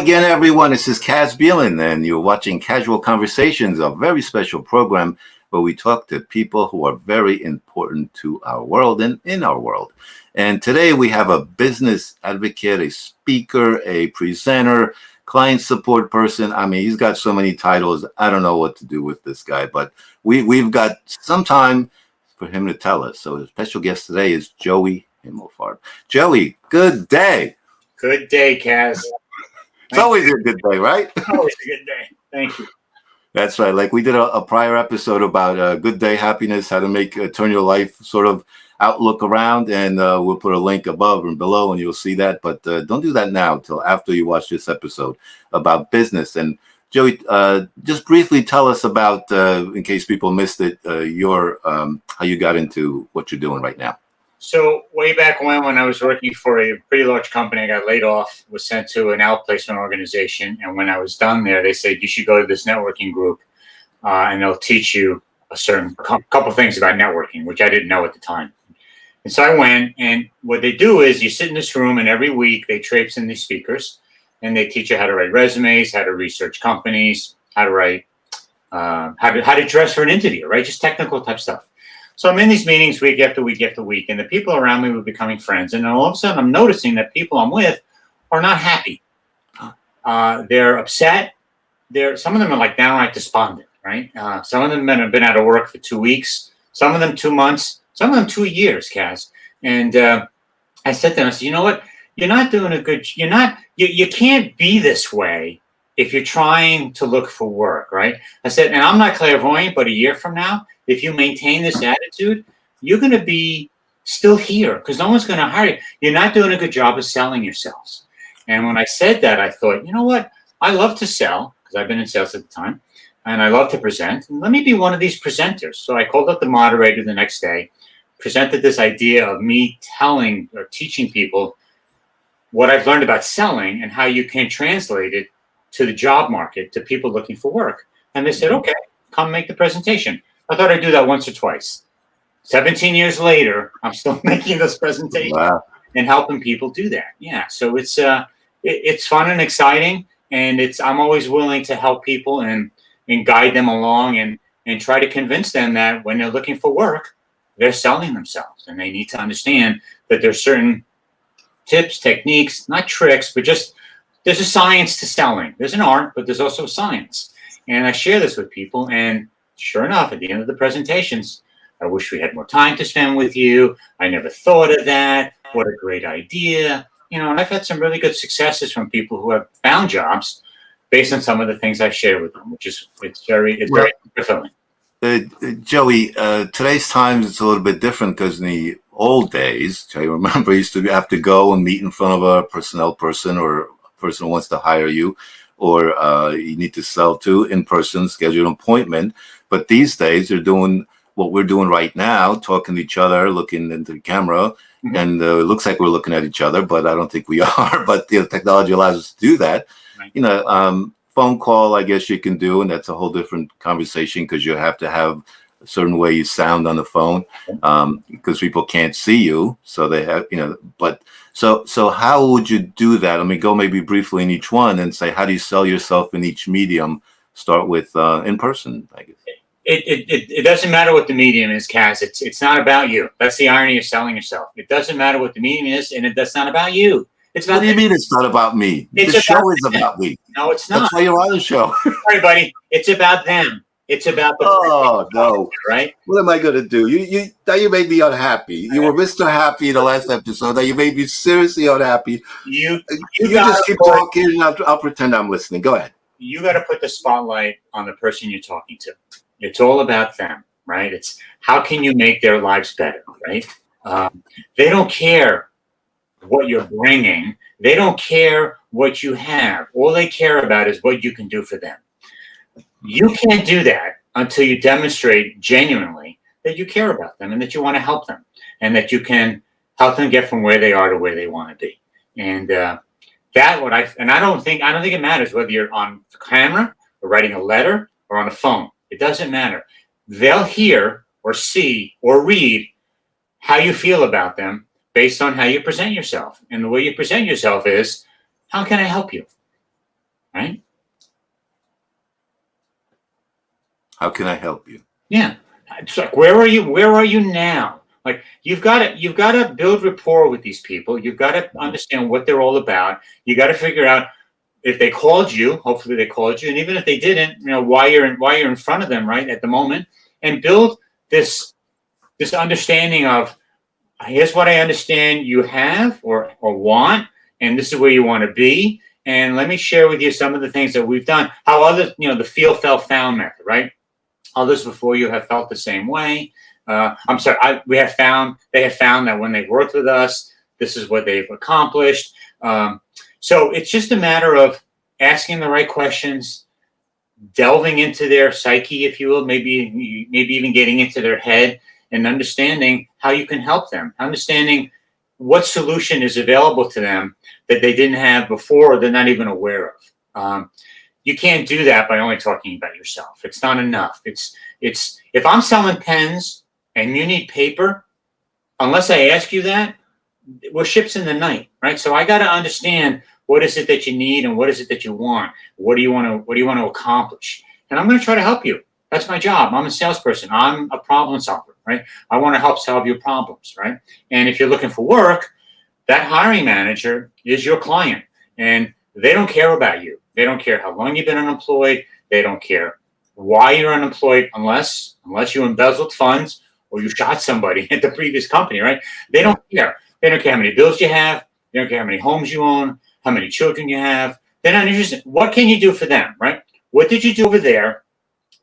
again, everyone. This is Bielen, and you're watching Casual Conversations, a very special program where we talk to people who are very important to our world and in our world. And today we have a business advocate, a speaker, a presenter, client support person. I mean, he's got so many titles. I don't know what to do with this guy, but we've got some time for him to tell us. So the special guest today is Joey Himelfarb. Joey, good day. Good day, Kaz. It's always a good day, right? Always a good day. Thank you. That's right. Like we did a prior episode about good day happiness, how to make turn your life sort of outlook around, and we'll put a link above and below, and you'll see that. But don't do that now until after you watch this episode about business. And Joey, just briefly tell us about, in case people missed it, your how you got into what you're doing right now. So way back when I was working for a pretty large company, I got laid off, was sent to an outplacement organization. And when I was done there, they said, you should go to this networking group and they'll teach you a certain couple things about networking, which I didn't know at the time. And so I went, and what they do is you sit in this room, and every week they traipse in these speakers and they teach you how to write resumes, how to research companies, how to write, how to dress for an interview, right? Just technical type stuff. So I'm in these meetings week after week after week, and the people around me were becoming friends. And then all of a sudden, I'm noticing that people I'm with are not happy. They're upset. Some of them are like downright despondent, right? Some of them have been out of work for 2 weeks. Some of them 2 months. Some of them 2 years, Kaz. And I said to them, I said, you know what? You're not doing a good. You can't be this way if you're trying to look for work, right? I said, and I'm not clairvoyant, but a year from now, if you maintain this attitude, you're going to be still here because no one's going to hire you. You're not doing a good job of selling yourselves. And when I said that, I thought, you know what? I love to sell because I've been in sales at the time, and I love to present. Let me be one of these presenters. So I called up the moderator the next day, presented this idea of me telling or teaching people what I've learned about selling and how you can translate it to the job market, to people looking for work. And they said, okay, come make the presentation. I thought I'd do that once or twice. 17 years later, I'm still making this presentation and helping people do that. Yeah, so it's fun and exciting, and I'm always willing to help people and guide them along and try to convince them that when they're looking for work, they're selling themselves, and they need to understand that there's certain tips, techniques, not tricks, but just there's a science to selling. There's an art, but there's also a science. And I share this with people, and sure enough, at the end of the presentations, I wish we had more time to spend with you. I never thought of that. What a great idea. And I've had some really good successes from people who have found jobs based on some of the things I've shared with them, which is very fulfilling. Joey, today's times it's a little bit different because in the old days, I remember you used to have to go and meet in front of a personnel person or a person who wants to hire you, or you need to sell to in person, schedule an appointment. But these days they're doing what we're doing right now, talking to each other, looking into the camera, and it looks like we're looking at each other, but I don't think we are. But technology allows us to do that. Right. Phone call, I guess you can do, and that's a whole different conversation because you have to have a certain way you sound on the phone because people can't see you. So they have, but so how would you do that? Let me go maybe briefly in each one and say, how do you sell yourself in each medium? Start with in person, I guess. It doesn't matter what the medium is, Kaz. It's not about you. That's the irony of selling yourself. It doesn't matter what the medium is, and that's not about you. It's about. What do you mean it's not about me? The show is about me. No, it's not. That's why you're on the show. Sorry, buddy. It's about them. It's about the. Oh no! Right? What am I going to do? You made me unhappy. You were Mr. Happy in the last episode. Now you made me seriously unhappy. You just keep talking, and I'll pretend I'm listening. Go ahead. You got to put the spotlight on the person you're talking to. It's all about them, right? It's how can you make their lives better, right? They don't care what you're bringing. They don't care what you have. All they care about is what you can do for them. You can't do that until you demonstrate genuinely that you care about them and that you want to help them and that you can help them get from where they are to where they want to be. And I don't think it matters whether you're on camera or writing a letter or on a phone. It doesn't matter. They'll hear or see or read how you feel about them based on how you present yourself. And the way you present yourself is, how can I help you? right? How can I help you? Yeah. It's like, where are you? Where are you now? Like, you've got to build rapport with these people. You've got to understand what they're all about. You got to figure out if they called you, hopefully they called you. And even if they didn't, why you're in front of them right at the moment, and build this understanding of, here's what I understand you have or want, and this is where you want to be. And let me share with you some of the things that we've done, how others, the feel, felt, found method, right? Others before you have felt the same way. I'm sorry, they have found that when they've worked with us, this is what they've accomplished. So it's just a matter of asking the right questions, delving into their psyche, if you will, maybe even getting into their head and understanding how you can help them, understanding what solution is available to them that they didn't have before or they're not even aware of. You can't do that by only talking about yourself. It's not enough. It's if I'm selling pens and you need paper, unless I ask you that, we're ships in the night, right? So I got to understand, what is it that you need and what is it that you want? What do you want to accomplish? And I'm going to try to help you. That's my job. I'm a salesperson. I'm a problem solver, right? I want to help solve your problems, right? And if you're looking for work, that hiring manager is your client, and they don't care about you. They don't care how long you've been unemployed. They don't care why you're unemployed, unless you embezzled funds or you shot somebody at the previous company, right? They don't care. They don't care how many bills you have. They don't care how many homes you own, how many children you have. They're not interested. What can you do for them, right? What did you do over there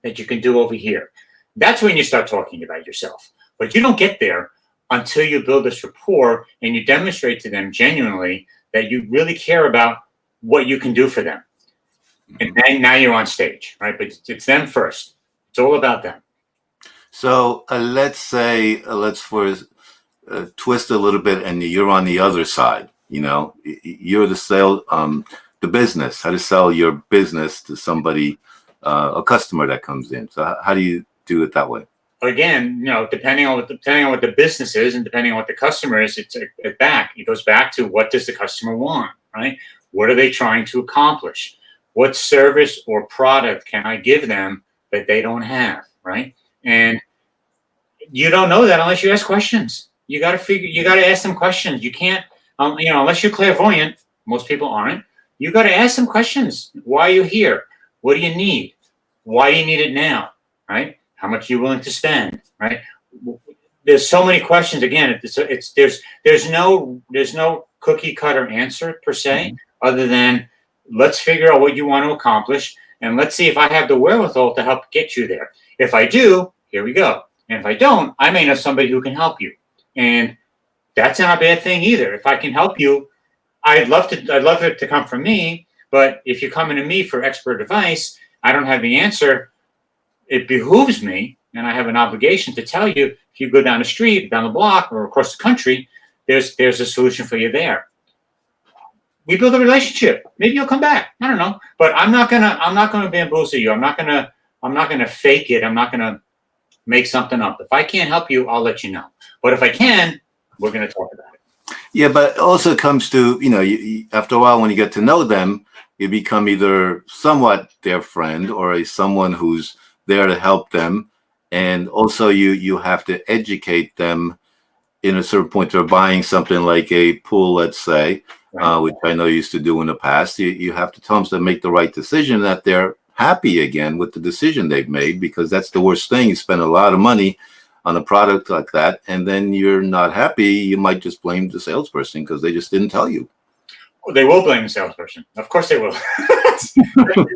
that you can do over here? That's when you start talking about yourself. But you don't get there until you build this rapport and you demonstrate to them genuinely that you really care about what you can do for them. And then now you're on stage, right? But it's them first. It's all about them. So let's say, twist a little bit, and you're on the other side. You're the business, how to sell your business to somebody, a customer that comes in. So how do you do it that way? Again, depending on what the business is and depending on what the customer is, it goes back to, what does the customer want, right? What are they trying to accomplish? What service or product can I give them that they don't have, right? And you don't know that unless you ask questions. You got to ask them questions. You can't, unless you're clairvoyant, most people aren't. You got to ask them questions. Why are you here? What do you need? Why do you need it now, right? How much are you willing to spend, right? There's so many questions. Again, there's no cookie cutter answer per se, other than, let's figure out what you want to accomplish, and let's see if I have the wherewithal to help get you there. If I do, here we go. And if I don't, I may know somebody who can help you. And that's not a bad thing either. If I can help you, I'd love it to come from me. But if you're coming to me for expert advice, I don't have the answer. It behooves me, and I have an obligation to tell you, if you go down the street, down the block, or across the country, there's a solution for you there. We build a relationship. Maybe you'll come back. I don't know, but I'm not gonna bamboozle you. I'm not gonna fake it. I'm not gonna make something up. If I can't help you, I'll let you know. But if I can, we're gonna talk about it. Yeah, but it also comes to, you, after a while, when you get to know them, you become either somewhat their friend or someone who's there to help them, and also you have to educate them. In a certain point, they're buying something like a pool, let's say, Right. which I know you used to do in the past. You have to tell them to make the right decision, that they're happy again with the decision they've made, because that's the worst thing. You spend a lot of money on a product like that, and then you're not happy. You might just blame the salesperson because they just didn't tell you. Well, they will blame the salesperson. Of course they will.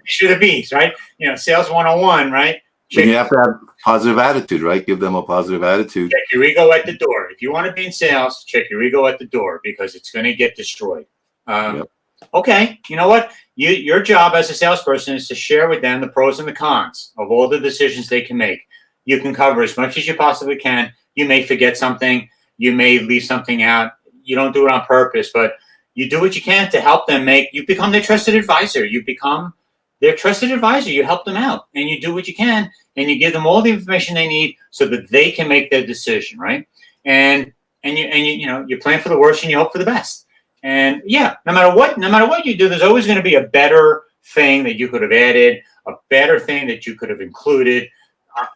Should the bees, right? Sales 101, right? You have to have positive attitude, right? Give them a positive attitude. Check your ego at the door. If you want to be in sales, check your ego at the door, because it's going to get destroyed. Yep. Okay, you know what? Your job as a salesperson is to share with them the pros and the cons of all the decisions they can make. You can cover as much as you possibly can. You may forget something. You may leave something out. You don't do it on purpose, but you do what you can to help them you become their trusted advisor. You become their trusted advisor. You help them out, and you do what you can, and you give them all the information they need so that they can make their decision, right? And you plan for the worst and you hope for the best. And yeah, no matter what you do, there's always going to be a better thing that you could have added, a better thing that you could have included.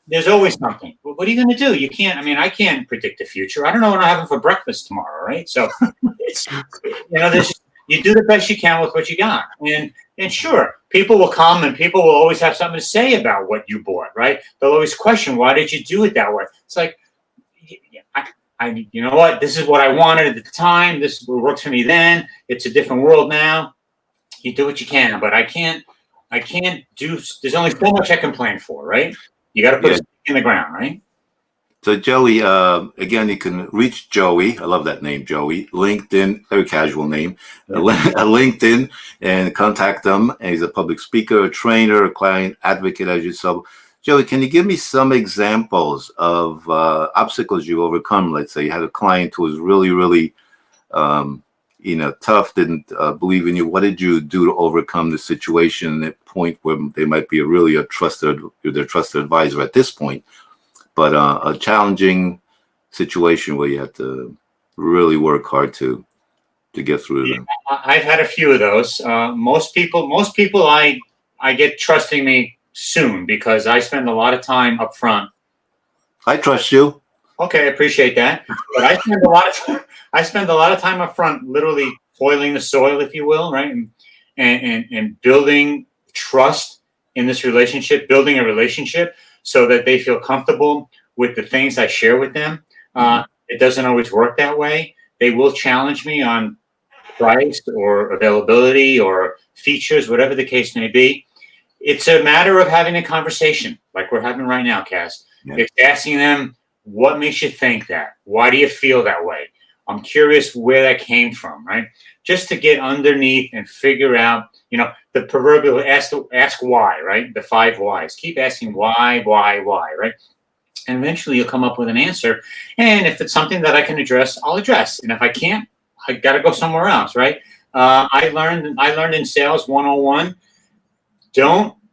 There's always something. But what are you going to do? You can't. I mean, I can't predict the future. I don't know what I'm having for breakfast tomorrow, right? So it's you do the best you can with what you got, and sure, people will come and people will always have something to say about what you bought, right? They'll always question, why did you do it that way? It's like, you know what? This is what I wanted at the time. This worked for me then. It's a different world now. You do what you can, but I can't do. There's only so much I can plan for, right? You got to put a stake in the ground, right? So Joey, again, you can reach Joey. I love that name, Joey. LinkedIn, very casual name. LinkedIn, and contact them. And he's a public speaker, a trainer, a client advocate, as you said. Joey, can you give me some examples of obstacles you overcome? Let's say you had a client who was really, really, tough, didn't believe in you. What did you do to overcome the situation at point where they might be their trusted advisor at this point, but a challenging situation where you had to really work hard to get through them? I've had a few of those. Most people I get trusting me soon because I spend a lot of time up front. I trust you. Okay, I appreciate that. But I spend a lot of time up front, literally toiling the soil, if you will, right? And building trust in this relationship, building a relationship so that they feel comfortable with the things I share with them. It doesn't always work that way. They will challenge me on price or availability or features, whatever the case may be. It's a matter of having a conversation like we're having right now, Kaz. Yeah. It's asking them, what makes you think that? Why do you feel that way? I'm curious where that came from, right? Just to get underneath and figure out, the proverbial ask why, right? The 5 whys. Keep asking why, right? And eventually you'll come up with an answer. And if it's something that I can address, I'll address. And if I can't, I got to go somewhere else, right? I learned in sales 101,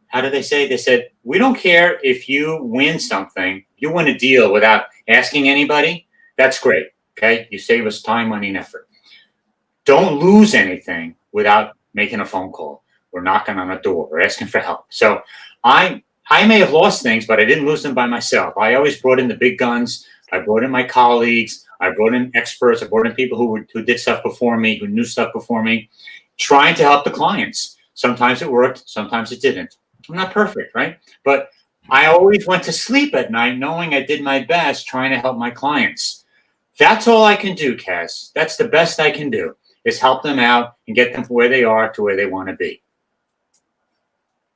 how do they say? They said, we don't care if you win something, you win a deal without asking anybody. That's great. Okay. You save us time, money, and effort. Don't lose anything without making a phone call or knocking on a door or asking for help. So I may have lost things, but I didn't lose them by myself. I always brought in the big guns. I brought in my colleagues. I brought in experts. I brought in people who did stuff before me, who knew stuff before me, trying to help the clients. Sometimes it worked. Sometimes it didn't. I'm not perfect, right? But I always went to sleep at night knowing I did my best trying to help my clients. That's all I can do, Cass. That's the best I can do, is help them out and get them from where they are to where they want to be.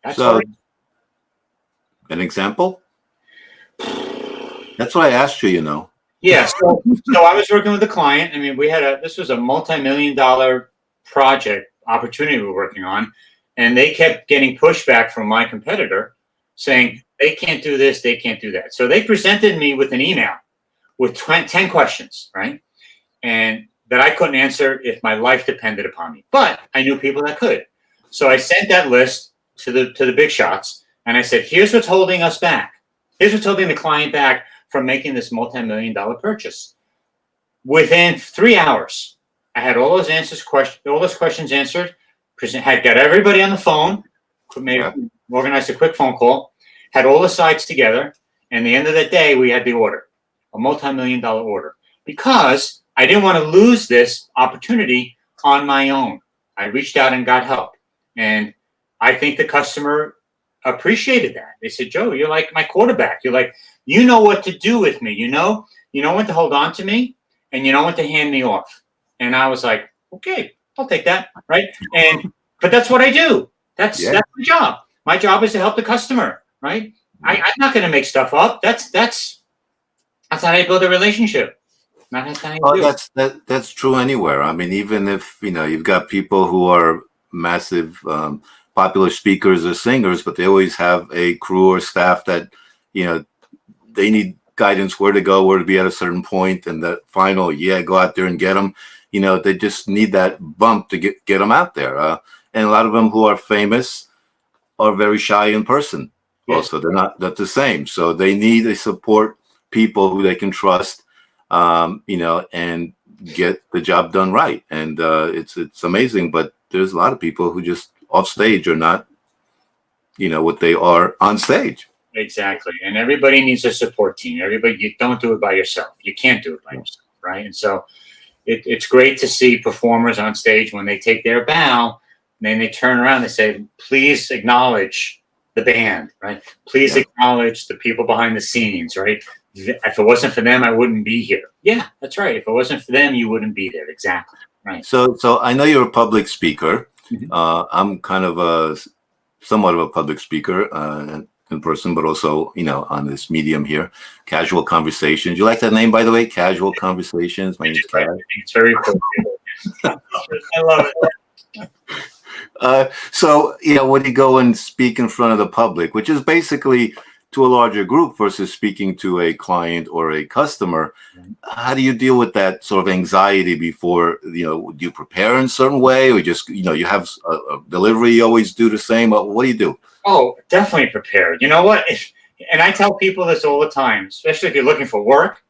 That's so, an example? That's what I asked you, Yeah, so I was working with a client. I mean, this was a multi-million-dollar project opportunity we were working on. And they kept getting pushback from my competitor saying, they can't do this, they can't do that. So they presented me with an email with 10 questions, right? And that I couldn't answer if my life depended upon me. But I knew people that could. So I sent that list to the big shots. And I said, here's what's holding us back. Here's what's holding the client back from making this multi-million-dollar purchase. Within 3 hours, I had all those questions answered. Had got everybody on the phone, organized a quick phone call, had all the sides together, and at the end of the day, we had the order, a multi-million-dollar order, because I didn't want to lose this opportunity on my own. I reached out and got help, and I think the customer appreciated that. They said, Joe, you're like my quarterback. You're like, you know what to do with me. You know when to hold on to me, and you know when to hand me off. And I was like, okay, I'll take that, right? But that's what I do. That's my job. My job is to help the customer, right? I'm not going to make stuff up. That's how you build a relationship. Not how you do. That's true anywhere. I mean, even if you've got people who are massive, popular speakers or singers, but they always have a crew or staff that they need guidance where to go, where to be at a certain point, and that final, go out there and get them. They just need that bump to get them out there. And a lot of them who are famous are very shy in person. Yes. Also, they're not the same. So they need to support people who they can trust, and get the job done right. And it's amazing, but there's a lot of people who just off stage are not what they are on stage. Exactly. And everybody needs a support team. Everybody, you don't do it by yourself. You can't do it by yourself, right? And so it's great to see performers on stage when they take their bow, then they turn around and they say, please acknowledge the band, right? Please acknowledge the people behind the scenes, right? If it wasn't for them, I wouldn't be here. Yeah, that's right. If it wasn't for them, you wouldn't be there. Exactly. Right. So I know you're a public speaker. Mhm. I'm kind of somewhat of a public speaker in person, but also, on this medium here, Casual Conversations. You like that name, by the way? Casual Conversations. My name's Kaz. It's very cool. I love it. So, when you go and speak in front of the public, which is basically to a larger group versus speaking to a client or a customer, how do you deal with that sort of anxiety before, do you prepare in a certain way, or just, you have a delivery, you always do the same? What do you do? Oh, definitely prepared. You know what? And I tell people this all the time, especially if you're looking for work.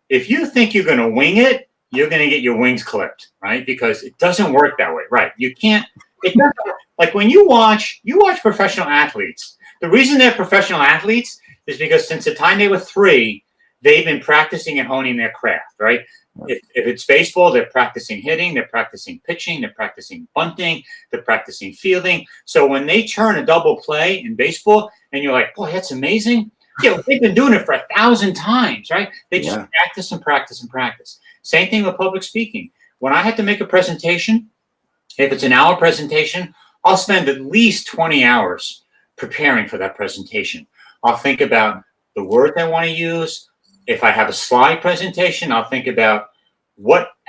If you think you're going to wing it, you're going to get your wings clipped, right? Because it doesn't work that way, right? You can't. It doesn't. Like when you watch professional athletes. The reason they're professional athletes is because since the time they were 3, they've been practicing and honing their craft, right? If it's baseball, they're practicing hitting, they're practicing pitching, they're practicing bunting, they're practicing fielding. So when they turn a double play in baseball and you're like, boy, that's amazing. Yeah, they've been doing it for 1,000 times, right? They just practice and practice and practice. Same thing with public speaking. When I had to make a presentation, if it's an hour presentation, I'll spend at least 20 hours preparing for that presentation. I'll think about the words I want to use. If I have a slide presentation, I'll think about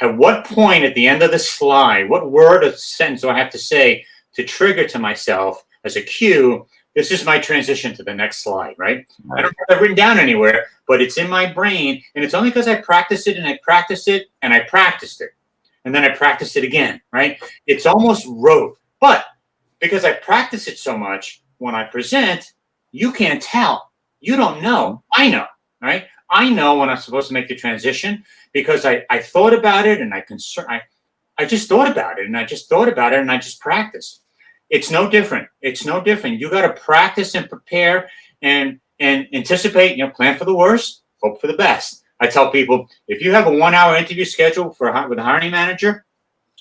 at what point at the end of the slide, what word or sentence do I have to say to trigger to myself as a cue, this is my transition to the next slide, right? I don't have that written down anywhere, but it's in my brain, and it's only because I practiced it and I practiced it and I practiced it. And then I practiced it again, right? It's almost rote. But because I practice it so much, when I present, you can't tell. You don't know. I know, right? I know when I'm supposed to make the transition because I thought about it and I just thought about it and I just thought about it and I just practiced. It's no different. It's no different. You got to practice and prepare and anticipate, plan for the worst, hope for the best. I tell people, if you have a 1-hour interview scheduled with a hiring manager,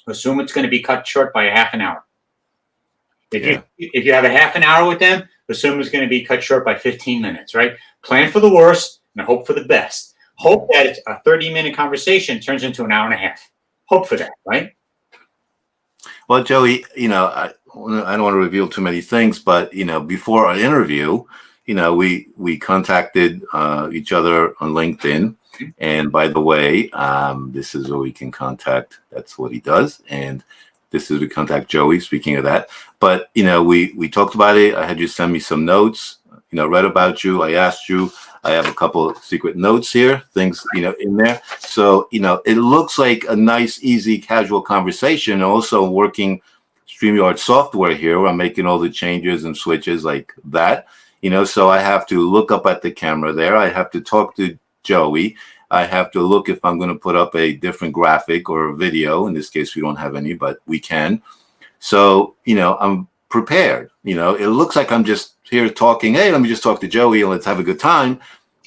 assume it's going to be cut short by a half an hour. If you have a half an hour with them, assume it's going to be cut short by 15 minutes, right? Plan for the worst and hope for the best. Hope that it's a 30-minute conversation turns into an hour and a half. Hope for that, right? Well, Joey, I don't want to reveal too many things, but, before our interview, we contacted each other on LinkedIn. And by the way, this is where we can contact. That's what he does. And this is we contact Joey, speaking of that. But, we talked about it. I had you send me some notes, read about you. I asked you. I have a couple of secret notes here, things, in there. So, it looks like a nice, easy, casual conversation. Also working StreamYard software here where I'm making all the changes and switches like that. So I have to look up at the camera there. I have to talk to Joey. I have to look if I'm going to put up a different graphic or a video. In this case, we don't have any, but we can. So, I'm prepared. It looks like I'm just here talking. Hey, let me just talk to Joey and let's have a good time.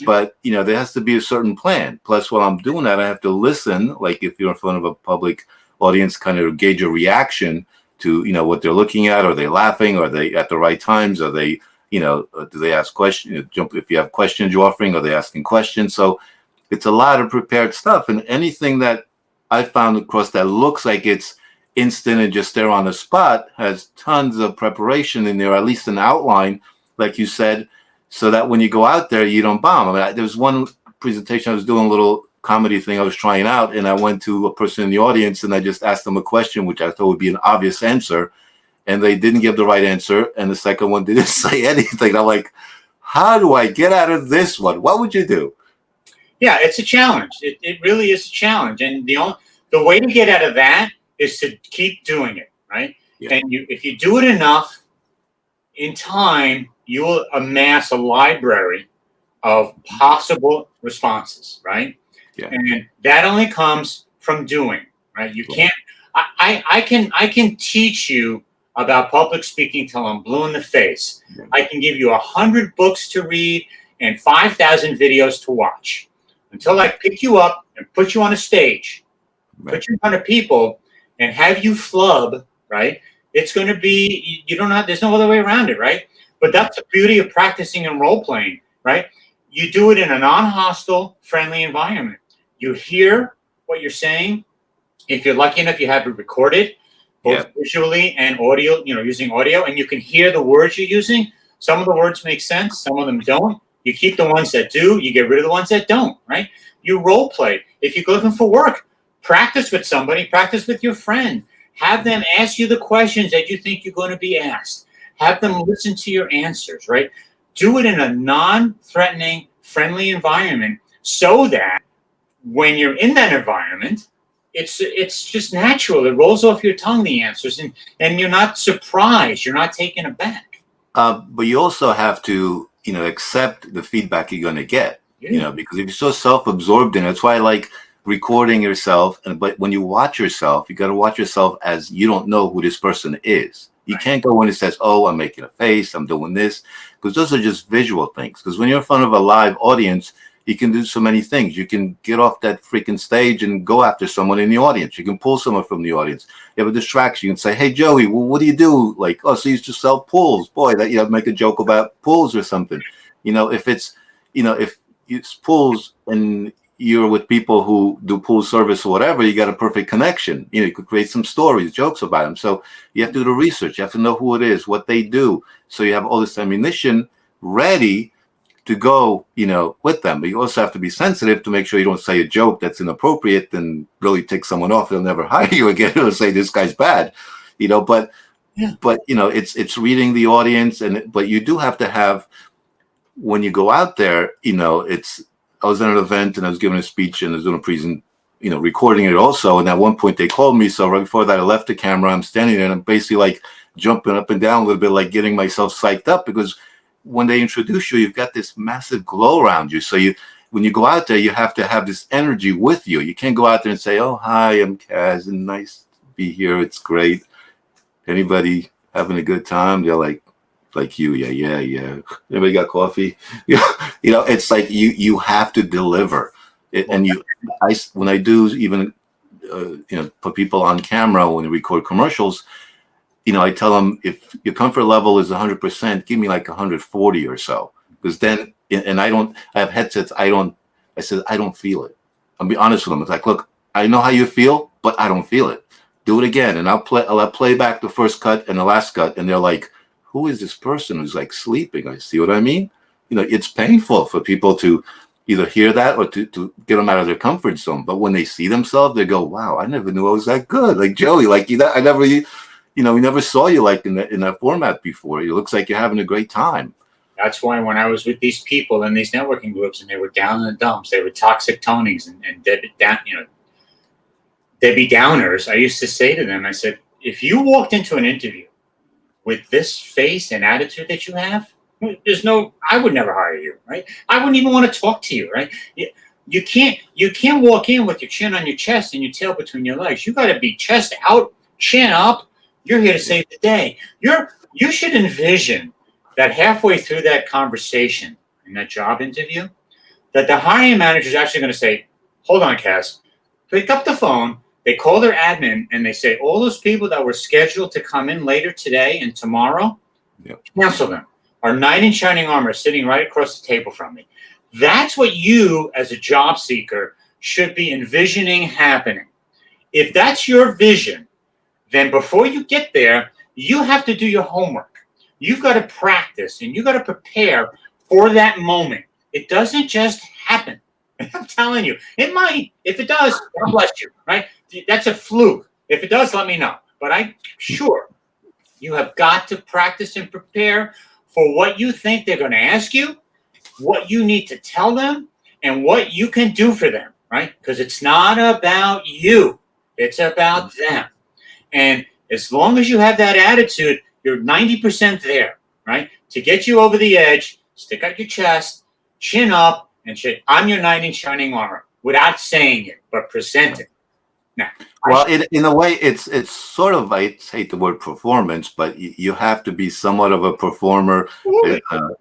But, there has to be a certain plan. Plus, while I'm doing that, I have to listen. Like if you're in front of a public audience, kind of gauge a reaction to, what they're looking at. Are they laughing? Are they at the right times? Are they, do they ask questions? If you have questions you're offering, are they asking questions? So it's a lot of prepared stuff. And anything that I found across that looks like it's instant and just there on the spot has tons of preparation in there, at least an outline, like you said, so that when you go out there, you don't bomb. I mean, there was one presentation I was doing, a little comedy thing I was trying out, and I went to a person in the audience and I just asked them a question, which I thought would be an obvious answer. And they didn't give the right answer. And the second one didn't say anything. I'm like, how do I get out of this one? What would you do? Yeah, it's a challenge. It really is a challenge. And the way to get out of that is to keep doing it, right? Yeah. And if you do it enough, in time, you will amass a library of possible responses, right? Yeah. And that only comes from doing, right? You can't. I can teach you about public speaking till I'm blue in the face. I can give you 100 books to read and 5,000 videos to watch. Until I pick you up and put you on a stage, put you in front of people, and have you flub, right? It's going to be, you don't have, there's no other way around it, right? But that's the beauty of practicing and role playing, right? You do it in a non-hostile, friendly environment. You hear what you're saying. If you're lucky enough, you have it recorded, both visually and audio, using audio, and you can hear the words you're using. Some of the words make sense, some of them don't. You keep the ones that do, you get rid of the ones that don't, right? You role play. If you're looking for work, practice with somebody, practice with your friend. Have them ask you the questions that you think you're going to be asked. Have them listen to your answers, right? Do it in a non-threatening, friendly environment so that when you're in that environment, it's just natural. It rolls off your tongue, the answers, and you're not surprised. You're not taken aback. But you also have to, accept the feedback you're going to get, because if you're so self-absorbed in it, that's why I like recording yourself. But when you watch yourself, you got to watch yourself as you don't know who this person is. You can't go when it says, oh, I'm making a face, I'm doing this, because those are just visual things. Because when you're in front of a live audience, you can do so many things. You can get off that freaking stage and go after someone in the audience. You can pull someone from the audience. You have a distraction. You can say, hey, Joey, well, what do you do? Like, oh, so you just sell pools. Boy, that make a joke about pools or something. If it's, if it's pools and you're with people who do pool service or whatever, you got a perfect connection. You could create some stories, jokes about them. So you have to do the research. You have to know who it is, what they do. So you have all this ammunition ready to go, with them. But you also have to be sensitive to make sure you don't say a joke that's inappropriate and really tick someone off. They'll never hire you again. They'll say this guy's bad, but it's reading the audience. But you do have to have, when you go out there, I was at an event and I was giving a speech and I was doing a present, recording it also. And at one point they called me. So right before that, I left the camera, I'm standing there and I'm basically like jumping up and down a little bit, like getting myself psyched up, because when they introduce you, you've got this massive glow around you. So when you go out there, you have to have this energy with you. You can't go out there and say, oh, hi, I'm Kaz, and nice to be here. It's great. Anybody having a good time? They're like you. Yeah. Anybody got coffee? It's like you have to deliver it. And when I do even, put people on camera, when we record commercials, I tell them, if your comfort level is 100%, give me like 140 or so. Because then, and I have headsets, I said, I don't feel it. I'll be honest with them. It's like, look, I know how you feel, but I don't feel it. Do it again. And I'll play back the first cut and the last cut. And they're like, who is this person who's like sleeping? I see what I mean? It's painful for people to either hear that or to get them out of their comfort zone. But when they see themselves, they go, wow, I never knew I was that good. Like Joey, I never, we never saw you like in that format before. It looks like you're having a great time. That's why when I was with these people in these networking groups and they were down in the dumps, they were toxic Tonys and Debbie Downers, I used to say to them, I said, if you walked into an interview with this face and attitude that you have, I would never hire you, right? I wouldn't even want to talk to you, right? You can't walk in with your chin on your chest and your tail between your legs. You got to be chest out, chin up. You're here to save the day. You should envision that halfway through that conversation in that job interview, that the hiring manager is actually going to say, hold on, Cass. Pick up the phone. They call their admin and they say, all those people that were scheduled to come in later today and tomorrow, cancel them. Our knight in shining armor is sitting right across the table from me. That's what you, as a job seeker, should be envisioning happening. If that's your vision, then before you get there, you have to do your homework. You've got to practice and you got to prepare for that moment. It doesn't just happen. I'm telling you, it might. If it does, God bless you, right? That's a fluke. If it does, let me know. But I'm sure you have got to practice and prepare for what you think they're going to ask you, what you need to tell them, and what you can do for them, right? Because it's not about you. It's about them. And as long as you have that attitude, you're 90% there, right? To get you over the edge, stick out your chest, chin up, and say, I'm your knight in shining armor, without saying it, but present it. No. Well, in a way, it's sort of, I hate the word performance, but you have to be somewhat of a performer.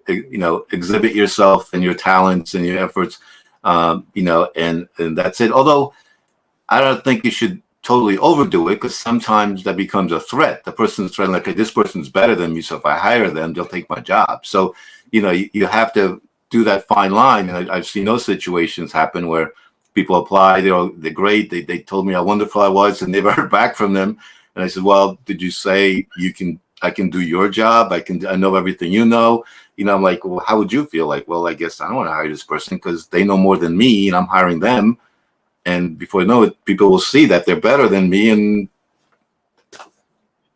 Exhibit yourself and your talents and your efforts, and that's it. Although I don't think you should totally overdo it, because sometimes that becomes a threat. The person's threatening, like, "Hey, this person's better than me, so if I hire them, they'll take my job." So, you have to do that fine line. And I've seen those situations happen where people apply, they're great. They told me how wonderful I was, and never heard back from them. And I said, "Well, did you say I can do your job? I know everything you know." I'm like, "Well, how would you feel?" Like, "Well, I guess I don't want to hire this person because they know more than me, and I'm hiring them. And before you know it, people will see that they're better than me." And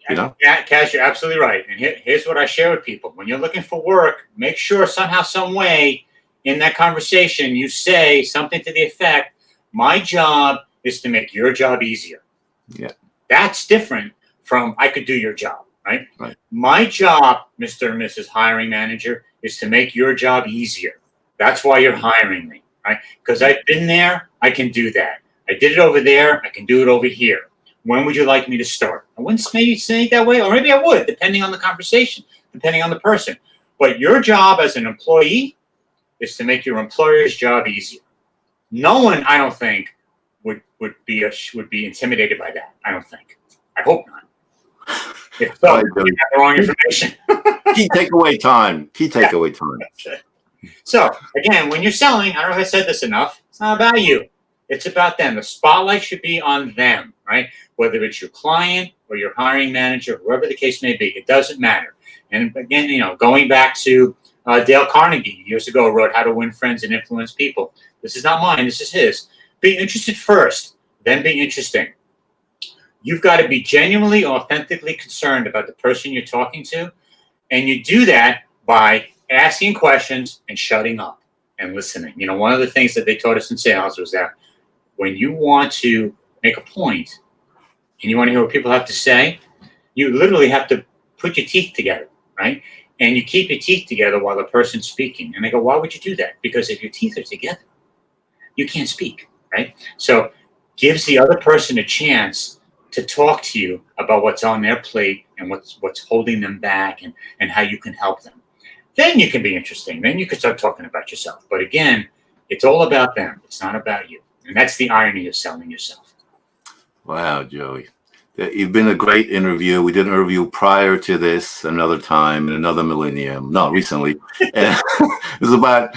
Yeah, Kaz, you're absolutely right. And here's what I share with people: when you're looking for work, make sure somehow, some way, in that conversation, you say something to the effect, "My job is to make your job easier." Yeah. That's different from "I could do your job," right? Right. "My job, Mr. and Mrs. Hiring Manager, is to make your job easier. That's why you're hiring me, right? Because I've been there, I can do that. I did it over there, I can do it over here. When would you like me to start?" I wouldn't maybe say it that way, or maybe I would, depending on the conversation, depending on the person. But your job as an employee is to make your employer's job easier. No one, I don't think, would be intimidated by that. I don't think. I hope not. If so, you have the wrong information. Key takeaway time. Key takeaway time. So again, when you're selling, I don't know if I said this enough. It's not about you. It's about them. The spotlight should be on them, right? Whether it's your client or your hiring manager, whoever the case may be, it doesn't matter. And again, going back to Dale Carnegie years ago, wrote "How to Win Friends and Influence People." This is not mine. This is his. Be interested first, then be interesting. You've got to be genuinely, authentically concerned about the person you're talking to, and you do that by asking questions and shutting up and listening. One of the things that they taught us in sales was that when you want to make a point and you want to hear what people have to say, you literally have to put your teeth together, right? And you keep your teeth together while the person's speaking. And they go, "Why would you do that?" Because if your teeth are together, you can't speak, right? So gives the other person a chance to talk to you about what's on their plate and what's holding them back, and how you can help them. Then you can be interesting. Then you can start talking about yourself. But again, it's all about them. It's not about you. And that's the irony of selling yourself. Wow, Joey. You've been a great interview. We did an interview prior to this another time in another millennium. No, recently. And it was about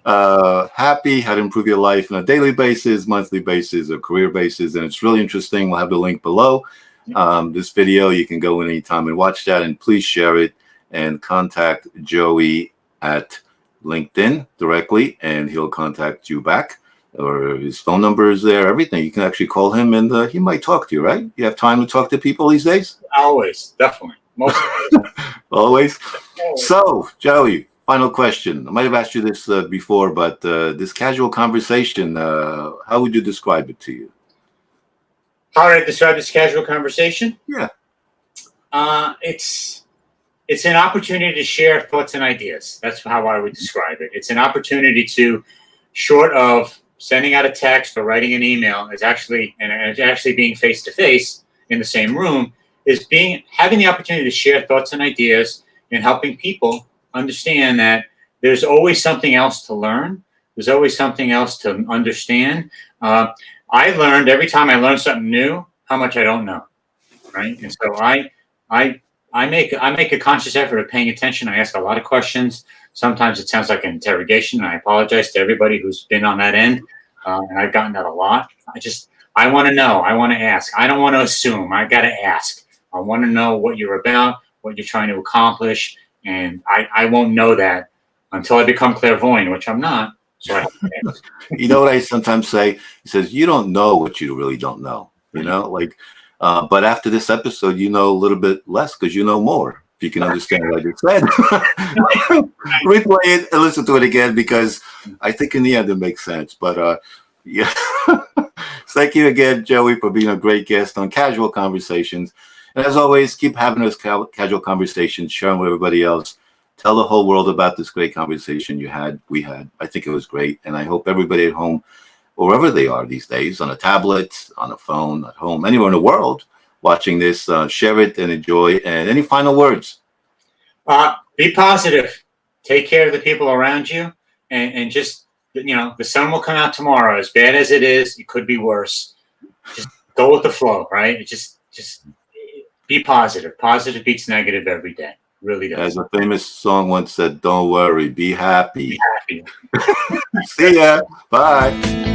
how to improve your life on a daily basis, monthly basis, or career basis. And it's really interesting. We'll have the link below this video. You can go in anytime and watch that. And please share it and contact Joey at LinkedIn directly, and he'll contact you back. Or his phone number is there, everything. You can actually call him, and he might talk to you, right? You have time to talk to people these days? Always, definitely. Most Always. So, Joey, final question. I might have asked you this before, but this casual conversation, how would you describe it to you? How would I describe this casual conversation? Yeah. It's an opportunity to share thoughts and ideas. That's how I would describe it. It's an opportunity to, short of sending out a text or writing an email, is actually being face to face in the same room, is having the opportunity to share thoughts and ideas and helping people understand that there's always something else to learn. There's always something else to understand. I learned every time I learn something new how much I don't know, right? And so I make a conscious effort of paying attention. I ask a lot of questions. Sometimes it sounds like an interrogation, and I apologize to everybody who's been on that end. And I've gotten that a lot. I want to know. I want to ask. I don't want to assume. I got to ask. I want to know what you're about, what you're trying to accomplish, and I won't know that until I become clairvoyant, which I'm not. So I have to ask. You know what I sometimes say? He says, "You don't know what you really don't know." But after this episode, you know a little bit less because you know more. If you can understand what I just said, replay it and listen to it again, because I think in the end it makes sense. But yeah, thank you again, Joey, for being a great guest on Casual Conversations. And as always, keep having those casual conversations, sharing with everybody else. Tell the whole world about this great conversation we had. I think it was great, and I hope everybody at home wherever they are these days, on a tablet, on a phone, at home, anywhere in the world, watching this. Share it and enjoy. And any final words? Be positive. Take care of the people around you, and just, the sun will come out tomorrow. As bad as it is, it could be worse. Just go with the flow, right? Just be positive. Positive beats negative every day. Really does. As a famous song once said, "Don't worry, be happy." Be happy. See ya. Bye.